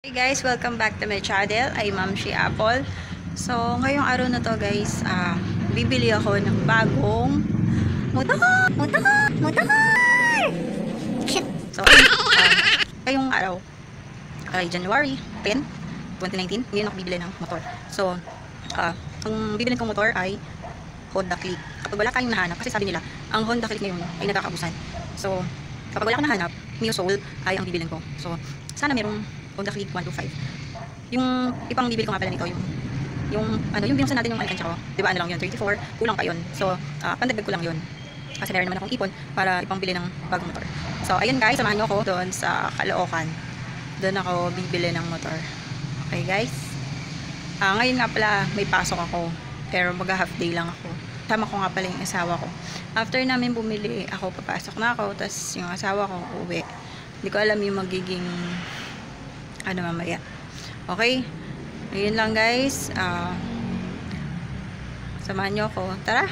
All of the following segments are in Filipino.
Hey guys, welcome back to my channel. I'm Ma'am Shi Apple. So, ngayong araw na to guys, bibili ako ng bagong motor! Shit! So, ngayong araw, January 10, 2019, ngayon ako bibili ng motor. So, ang bibili kong motor ay Honda Click. Kapag wala kayong nahanap, kasi sabi nila, ang Honda Click ngayon ay nagkakabusan. So, kapag wala kang nahanap, Mio Soul ay ang bibilin ko. So, sana merong Honda Click 125. Yung ipang bibili ko nga pala nito, yung binuksan natin yung alkansya ko. Diba ano lang yun, 34, kulang pa yun. So, pandagdag ko lang yun. Kasi meron naman akong ipon para ipang bili ng bagong motor. So, ayun guys, samahan nyo ako doon sa Caloocan. Doon ako bibili ng motor. Okay guys? Ngayon nga pala may pasok ako. Pero mag-half day lang ako. Tama ko nga pala yung asawa ko. After namin bumili, ako papasok na ako. Tapos yung asawa ko uuwi. Hindi ko alam yung magiging mamaya. Okay? Ayun lang guys. Samahan nyo ako. Tara!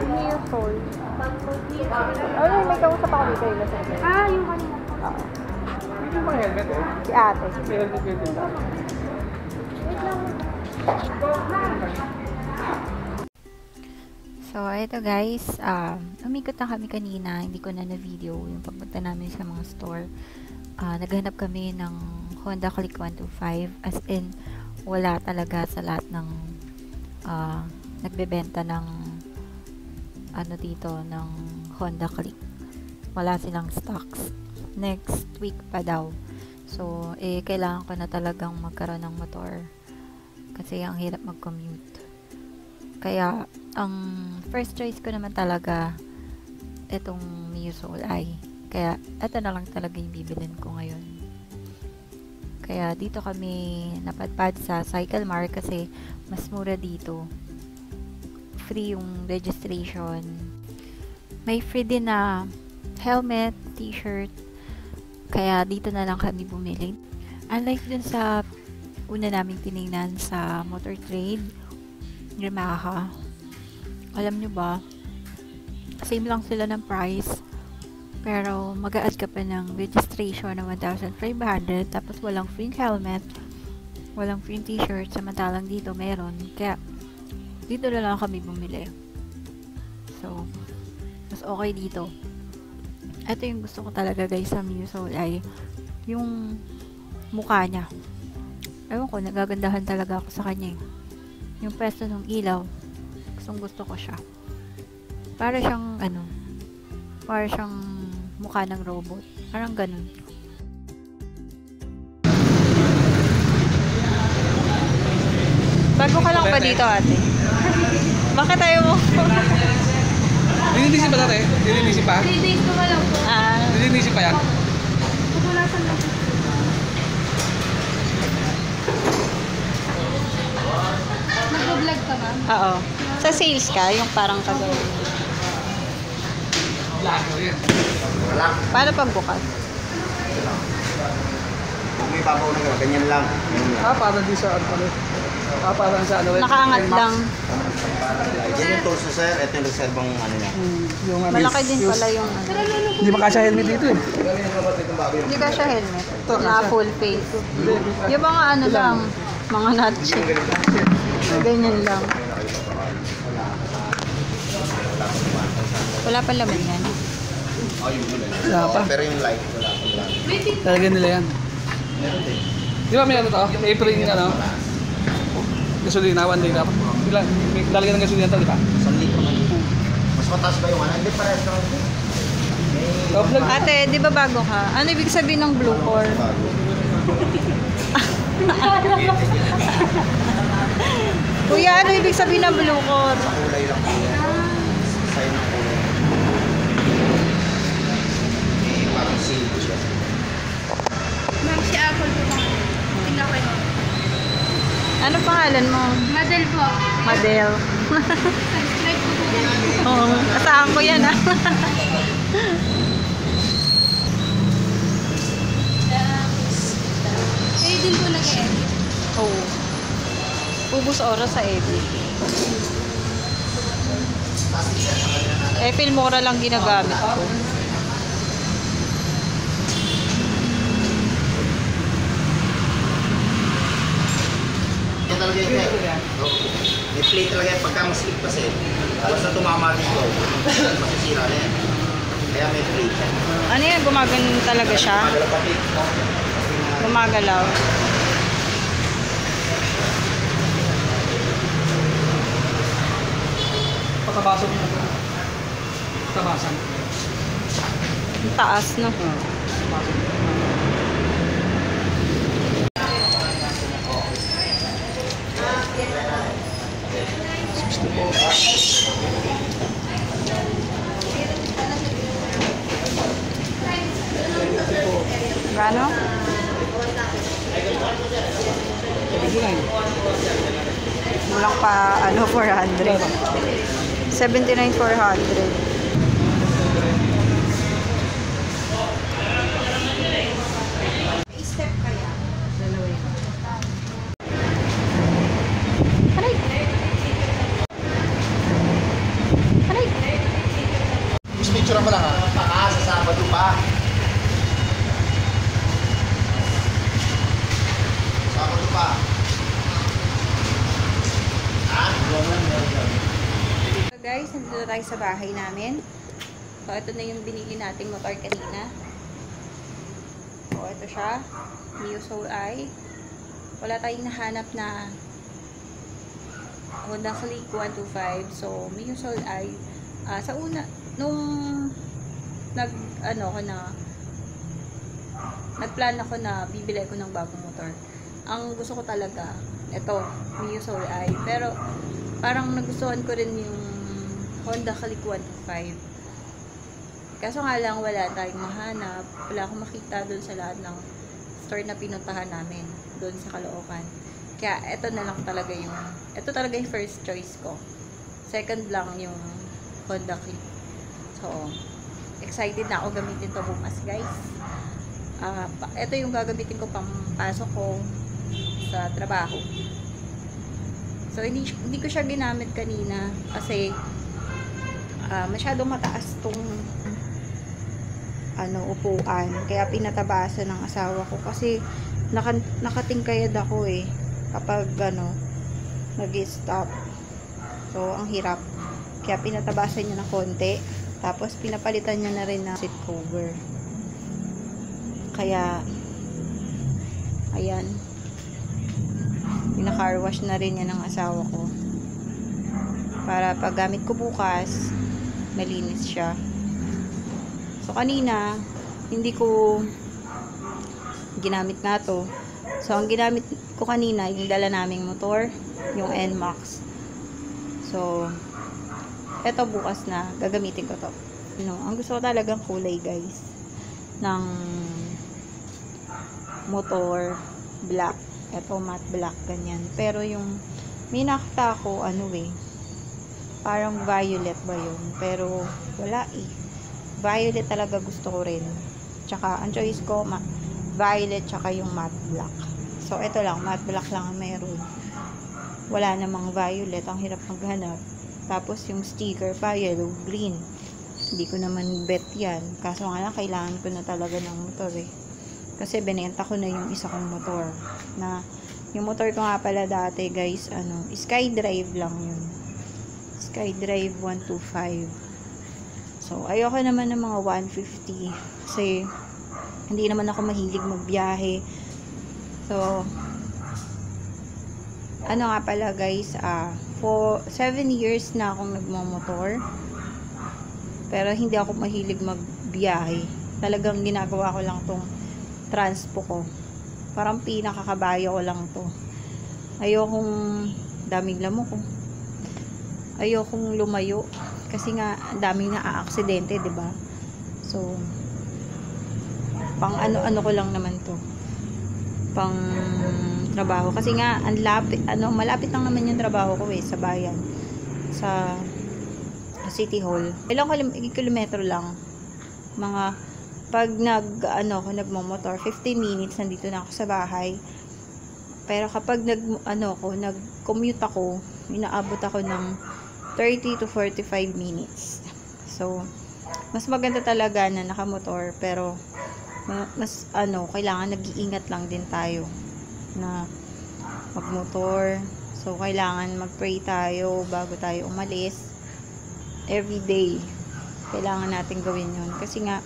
Mio Soul. May kausap ako dito yung nasa helmet. Yung kanina. Hindi yung mga helmet eh. Si ate. May helmet kayo din lang. So, ito guys. Umikot na kami kanina. Hindi ko na na-video yung pagpunta namin sa mga store. Naghanap kami ng Honda Click 125. As in, wala talaga sa lahat ng nagbebenta ng dito ng Honda Click. Wala silang stocks. Next week pa daw. So, kailangan ko na talagang magkaroon ng motor. Kasi ang hirap mag-commute. Kaya, ang first choice ko naman talaga itong Mio Soul ay. Kaya, ito na lang talaga yung bibilin ko ngayon. Kaya, dito kami napadpad sa Cycle Mart kasi mas mura dito. Free yung registration. May free din na helmet, t-shirt. Kaya dito na lang kami bumili. Unlike dun sa una naming tinignan sa Motor Trade, Yamaha. Alam nyo ba, same lang sila ng price. Pero mag-a-add ka pa ng registration na 1,500 tapos walang free helmet, walang free t-shirt, samantalang dito meron. Kaya dito na lang kami bumili. So, mas okay dito. Ito yung gusto ko talaga guys sa Mio Soul ay yung mukha niya. Ewan ko, nagagandahan talaga ako sa kanya. Yung pwesto ng ilaw, gusto ko siya. Para siyang para siyang mukha ng robot. Parang ganun. Bago ka lang ba dito, ate? Bakit tayo mo? Lilinisin pa natin? Lilinisin pa? 3 days ko lang po. Lilinisin pa yan? Pupulasan lang. Oo. Sa sales ka, yung parang kagawin. Wala. Paano pag bukas? Kung may babaw na gano'n, ganyan lang. Parang di sa ano. Parang sa ano. Nakaangat lang. Yan yung tools na sir, ito yung reservang ano niya. Yung ano. Malaki din pala yung ano. Hindi makasya helmet dito eh. Hindi ka siya helmet. Na full face. Yung mga ano lang, mga notch. Ganyan lang. Wala pa laman yan. Wala pa. Pero yung light, wala. Talaga nila yan. Di ba may ano to? April yung ano? Gasolina, 1 day dapat. Lalagyan ng gasolina to, di ba? 1 litro man. Mas mataas ba yung ano? Hindi parehas lang. Ate, di ba bago ka? Ano ibig sabihin ng blue core? Kuya, ano ibig sabihin ng blue core? Kulay lang po. Sign ng kulay. Parang silk siya. Ma'am, si Apple po ba? Tingnan ko yun. Ano pangalan mo? Madel po. Madel. Subscribe po po. Oo, asahan ko yan ah. Kayo din po nag-edit. Oo. Ubus oras sa edit. Filmora lang ginagamit ko. Yan talaga yun eh. May play talaga yan. Pagka maslip kasi, basta tumama dito, masisira na yan. Kaya may play. Ano yan? Gumagano talaga siya? Magala pati. Gumagalaw. Patabasan mo. Patabasan. Ang taas, no? Gano? 79. Kulang pa, 400. 79,400. Mas picture mo lang ha. Sa Sabado pa. Sabado pa. So guys, nandito tayo sa bahay namin. So ito na yung binili nating motor kanina. So ito siya. Mio Soul I. Wala tayong nahanap na Honda Click 125. So Mio Soul I. Sa una, nung nagplan ako na bibili ko ng bagong motor. Ang gusto ko talaga, ito, Mio Soul I. Pero parang nagustuhan ko rin yung Honda Click 125. Kaso nga lang wala tayong mahanap. Wala akong makita doon sa lahat ng store na pinuntahan namin doon sa Caloocan. Kaya ito na lang talaga ito talaga yung first choice ko. Second lang yung Honda Click. So, excited na ako gamitin to bukas, guys. Ito yung gagamitin ko pang pasok ko sa trabaho. So, hindi ko siya ginamit kanina kasi masyadong mataas tong upuan. Kaya pinatabasan ng asawa ko kasi nakatingkayad ako kapag nag-stop. So, ang hirap. Kaya pinatabasan niya ng konti. Tapos, pinapalitan niya na rin ng seat cover. Kaya, ayan. Pina-car wash na rin niya ng asawa ko. Para pag gamit ko bukas, malinis siya. So, kanina, hindi ko ginamit nga to. So, ang ginamit ko kanina, yung dala naming motor, yung NMAX. So, eto bukas na, gagamitin ko to. Ang gusto ko talagang kulay, guys, ng motor, black. Eto, matte black, ganyan. Pero yung May nakita ako, parang violet ba yun? Pero, wala eh. Violet talaga gusto ko rin. Tsaka, ang choice ko, violet tsaka yung matte black. So, ito lang, matte black lang ang meron. Wala namang violet, ang hirap maghanap. Tapos, yung sticker pa, yellow, green. Hindi ko naman bet yan. Kaso nga lang, kailangan ko na talaga ng motor eh. Kasi, binenta ko na yung isa kong motor. Yung motor ko nga pala dati, guys, SkyDrive lang yun. SkyDrive 125. So, ayoko naman ng mga 150 kasi hindi naman ako mahilig magbiyahe. So, nga pala guys, for 7 years na akong nagmamotor. Pero hindi ako mahilig magbiyahe. Talagang ginagawa ko lang tong transpo ko. Parang pinakakabayo ko lang to. Ayokong daming lamok ko. Ayokong lumayo. Kasi nga, daming na-aksidente, diba? So, pang ano ko lang naman to. Pang trabaho. Kasi nga, malapit lang naman yung trabaho ko sa bayan. Sa City Hall. Ilang kilometro lang. Pag nagmamotor, 15 minutes, nandito na ako sa bahay. Pero kapag nag-commute ako, inaabot ako ng 30 to 45 minutes. So, mas maganda talaga na nakamotor, pero mas kailangan nag-iingat lang din tayo na magmotor. So, kailangan mag-pray tayo bago tayo umalis. Every day, kailangan natin gawin yun. Kasi nga,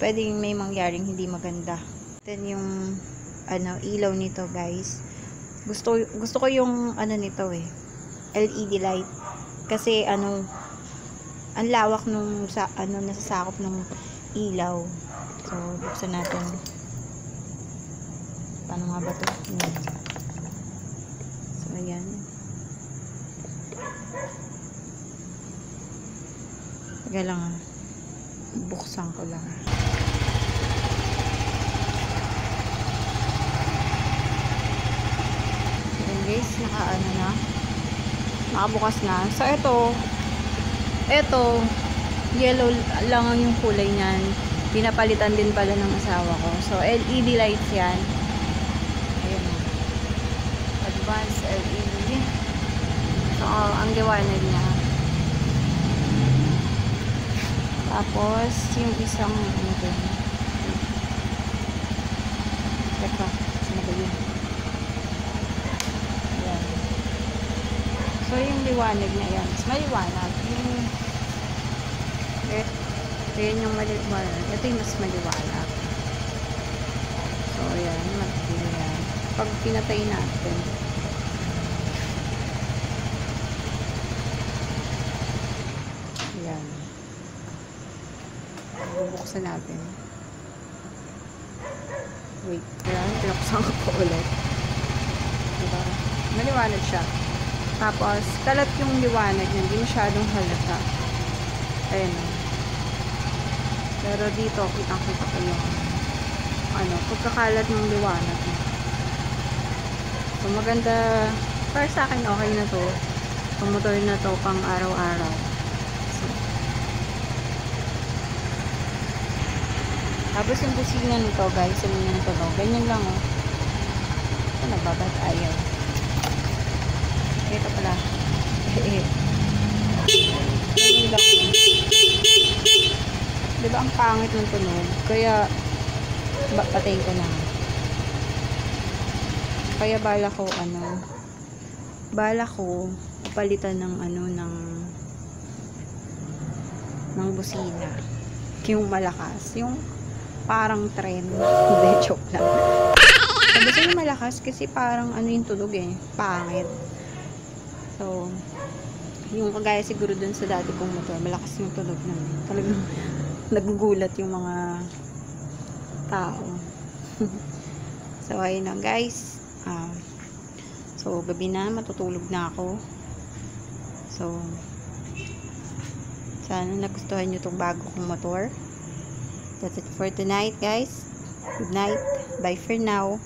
pwedeng may mangyaring hindi maganda. Then, yung ilaw nito, guys. Gusto ko yung nito LED light. Kasi ang lawak nung nasasakop ng ilaw. So, buksan natin. Paano nga ba ito? So, ayan. Taga lang. Buksan ko lang. Ayan guys, nakabukas na. So, ito, yellow lang yung kulay niyan. Pinapalitan din pala ng asawa ko. So, LED lights yan. Ayan. Advanced LED. So, ang liwanag niya. Tapos, yung isang teka, saan ba yun? Ayan. So, yung liwanag niya yan. Mas maliwanag. Ayan yung maliwanag. Ito yung mas maliwanag. So, ayan. Yan. Pag pinatay natin. Ayan. Bubuksan natin. Wait. Ayan. Pinuksan ko po ulit. Diba? Maliwanag siya. Tapos, kalat yung liwanag niya. Hindi masyadong halata. Ayan. Pero dito, kitang-kita ko yung pagkakalat ng liwanag niya. So, maganda. Para sa akin, okay na to. Pang motor na to, pang araw-araw. So, tapos yung busina nito, guys, sabihin nyo nito, ganyan lang, Ito, nababat ayaw. Ito pala. Ganyan lang. Diba ang pangit ng tunog? Kaya patayin ko na. Kaya bala ko palitan ng ng busina. Yung malakas, yung parang tren. Hindi, joke lang. Gusto yung malakas kasi parang yung tunog pangit. So, yung kagaya siguro dun sa dati kong motor, malakas yung tunog na. Talagang nagugulat yung mga tao. So, ayun na guys. So, gabi na, matutulog na ako. So, sana nagustuhan nyo tong bago kong motor. That's it for tonight, guys. Good night. Bye for now.